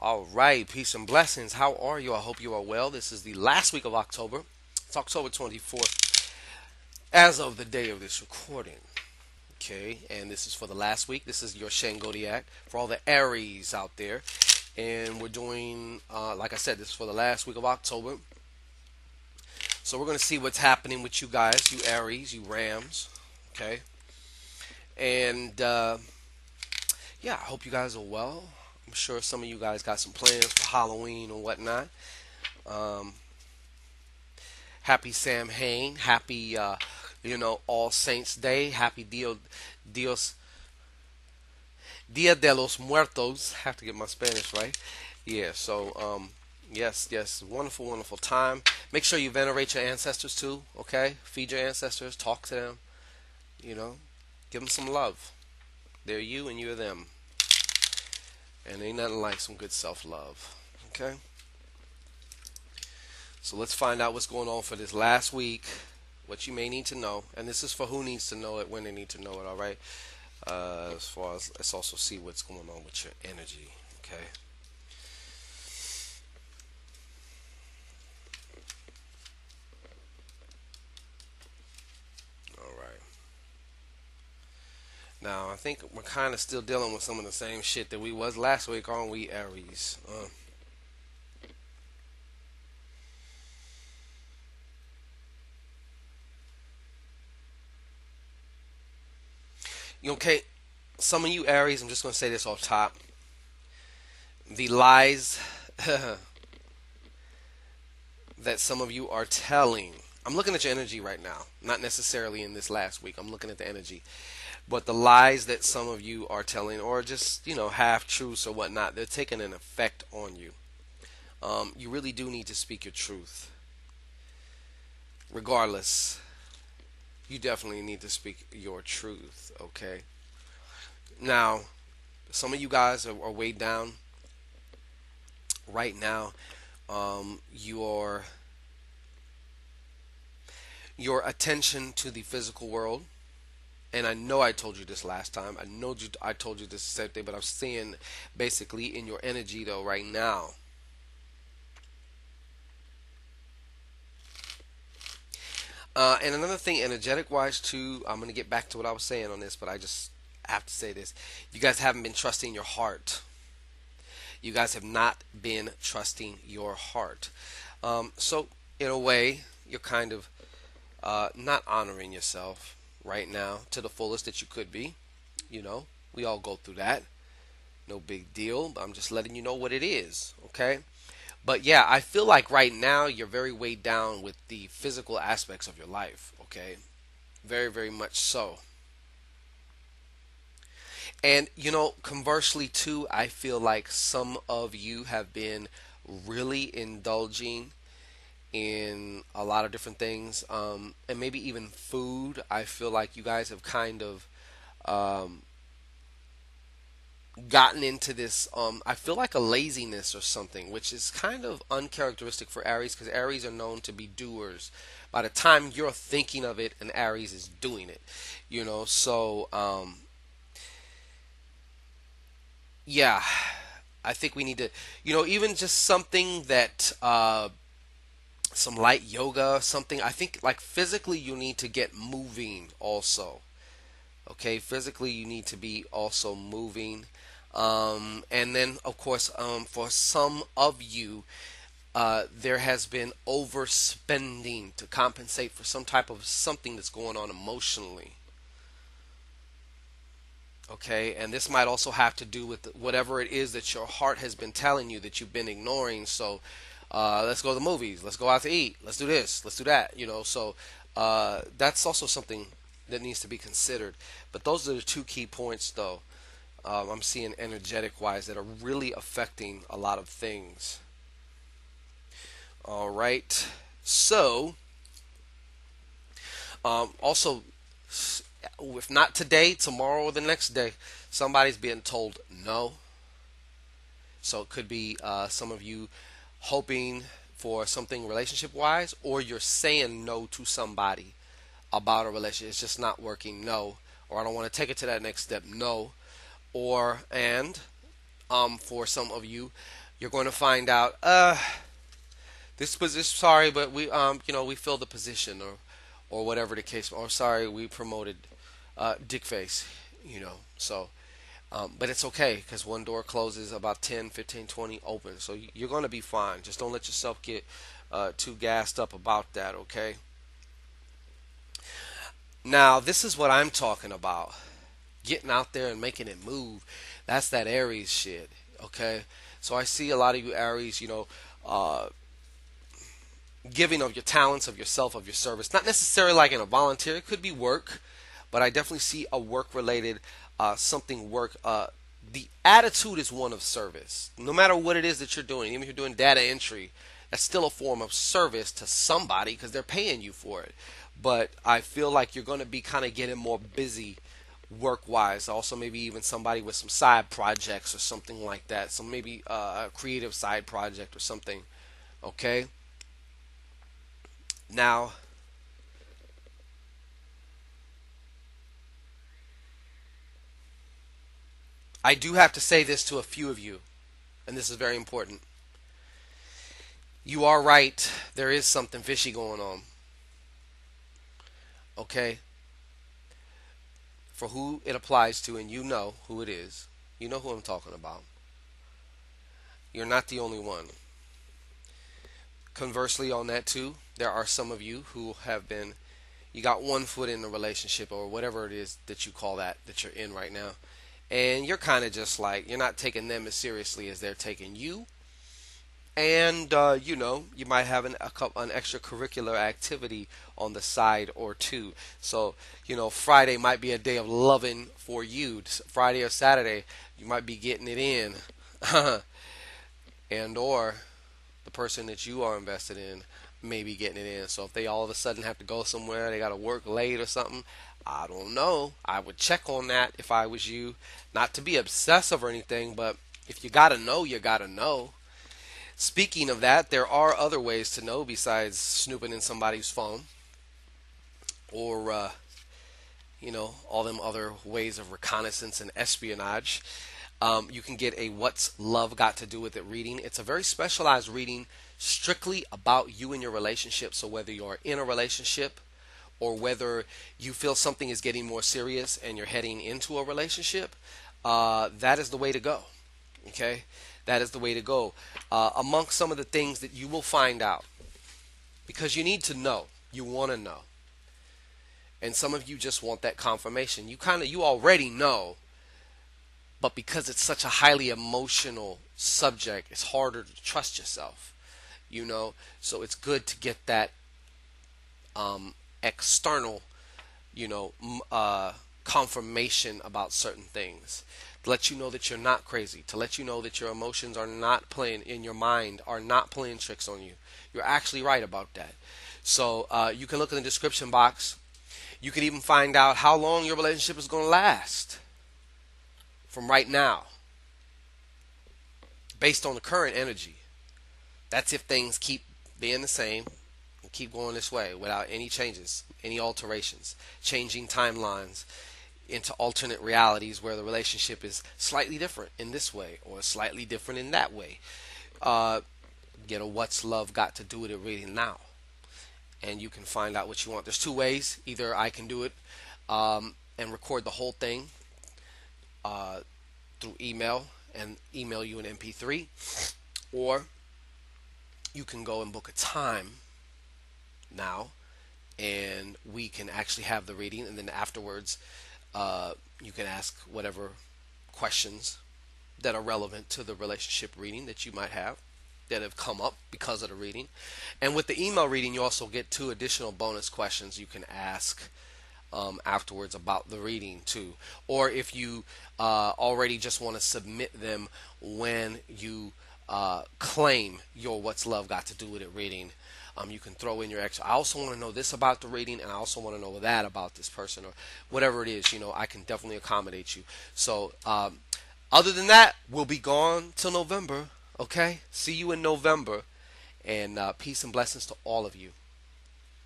All right, peace and blessings. How are you? I hope you are well. This is the last week of October. It's October 24th as of the day of this recording. Okay, and this is for the last week. This is your Shangodiac for all the Aries out there. And we're doing, like I said, this is for the last week of October. So we're going to see what's happening with you guys, you Aries, you Rams. Okay, and yeah, I hope you guys are well. I'm sure some of you guys got some plans for Halloween or whatnot. Um, Happy Sam Hain. Happy, All Saints Day. Happy Dios, Dia de los Muertos. Have to get my Spanish right. Yeah. So, yes. Wonderful, wonderful time. Make sure you venerate your ancestors too. Okay. Feed your ancestors. Talk to them. You know, give them some love. They're you and you're them. And ain't nothing like some good self-love. Okay. So let's find out what's going on for this last week, what you may need to know, and this is for who needs to know it when they need to know it. All right. As far as let's also see what's going on with your energy. Okay. All right. Now I think we're kind of still dealing with some of the same shit that we was last week, aren't we, Aries? Okay. Some of you Aries, I'm just going to say this off top. The lies that some of you are telling. I'm looking at your energy right now, not necessarily in this last week. I'm looking at the energy. But the lies that some of you are telling, or just, half truths or whatnot, they're taking an effect on you. You really do need to speak your truth. Regardless, you definitely need to speak your truth, okay? Now, some of you guys are weighed down right now. Your attention to the physical world, and I know I told you this last time. I told you this the same thing, but I'm seeing basically in your energy though right now. And another thing, energetic wise too, I'm gonna get back to what I was saying on this, but I just have to say this: you guys haven't been trusting your heart. You guys have not been trusting your heart. So in a way, you're kind of not honoring yourself right now to the fullest that you could be. We all go through that. No big deal. I'm just letting you know what it is. Okay. But yeah, I feel like right now you're very weighed down with the physical aspects of your life. Okay. Very, very much so. And conversely too, I feel like some of you have been really indulging in a lot of different things, and maybe even food. I feel like you guys have kind of um, gotten into this. I feel like a laziness or something, which is kind of uncharacteristic for Aries because Aries are known to be doers. By the time you're thinking of it, an Aries is doing it. So yeah, I think we need to, even just something that some light yoga, something. I think like physically you need to get moving also. Okay, physically you need to be also moving. And then of course, for some of you, there has been overspending to compensate for some type of something that's going on emotionally. Okay, and this might also have to do with whatever it is that your heart has been telling you that you've been ignoring. So let's go to the movies, let's go out to eat, let's do this, let's do that. So that's also something that needs to be considered. But those are the two key points, though. I'm seeing energetic wise that are really affecting a lot of things. All right. So also, if not today, tomorrow, or the next day, somebody's being told no. So it could be some of you hoping for something relationship wise, or you're saying no to somebody about a relationship. It's just not working. No. Or I don't want to take it to that next step. No. Or, and for some of you, You're going to find out, this position, sorry, but we, we filled the position, or whatever the case, or sorry, we promoted, Dick Face, so, but it's okay because one door closes about 10, 15, 20 open. So you're going to be fine. Just don't let yourself get too gassed up about that, okay? Now, this is what I'm talking about. Getting out there and making it move. That's that Aries shit, okay? So I see a lot of you Aries, uh, giving of your talents, of yourself, of your service. Not necessarily like in a volunteer. It could be work, but I definitely see a work related, something work. The attitude is one of service. No matter what it is that you're doing, even if you're doing data entry, that's still a form of service to somebody because they're paying you for it. But I feel like you're going to be kind of getting more busy work wise. Also, maybe even somebody with some side projects or something like that. So maybe a creative side project or something. Okay. Now, I do have to say this to a few of you, and this is very important. You are right. There is something fishy going on. Okay? For who it applies to, and you know who it is. You know who I'm talking about. You're not the only one. Conversely, on that too, there are some of you who have been, you got one foot in the relationship or whatever it is that you call that you're in right now. And you're kind of just like, you're not taking them as seriously as they're taking you. And you might have an extracurricular activity on the side or two. So Friday might be a day of loving for you. Friday or Saturday, you might be getting it in, and or the person that you are invested in may be getting it in. So if they all of a sudden have to go somewhere, they got to work late or something. I don't know. I would check on that if I was you. Not to be obsessive or anything, but if you gotta know, you gotta know. Speaking of that, there are other ways to know besides snooping in somebody's phone or, all them other ways of reconnaissance and espionage. You can get a What's Love Got to Do with It reading. It's a very specialized reading strictly about you and your relationship. So whether you're in a relationship or whether you feel something is getting more serious and you're heading into a relationship, that is the way to go. Okay? That is the way to go. Amongst some of the things that you will find out, because you need to know, you want to know, and some of you just want that confirmation. You already know, but because it's such a highly emotional subject, it's harder to trust yourself. So it's good to get that external, confirmation about certain things, to let you know that you're not crazy, to let you know that your emotions are not playing in your mind, are not playing tricks on you. You're actually right about that. So you can look in the description box. You can even find out how long your relationship is going to last from right now, based on the current energy. That's if things keep being the same and keep going this way without any changes, any alterations, changing timelines into alternate realities where the relationship is slightly different in this way or slightly different in that way. Get a What's Love Got to Do with It reading now, and you can find out what you want. There's two ways. Either I can do it and record the whole thing through email and email you an MP3, or you can go and book a time now and we can actually have the reading, and then afterwards you can ask whatever questions that are relevant to the relationship reading that you might have that have come up because of the reading. And with the email reading, you also get 2 additional bonus questions you can ask afterwards about the reading too. Or if you already just want to submit them when you claim your What's Love Got to Do with It reading, you can throw in your extra. I also want to know this about the reading, and I also want to know that about this person, or whatever it is. I can definitely accommodate you. So other than that, we'll be gone till November. Okay? See you in November, and peace and blessings to all of you.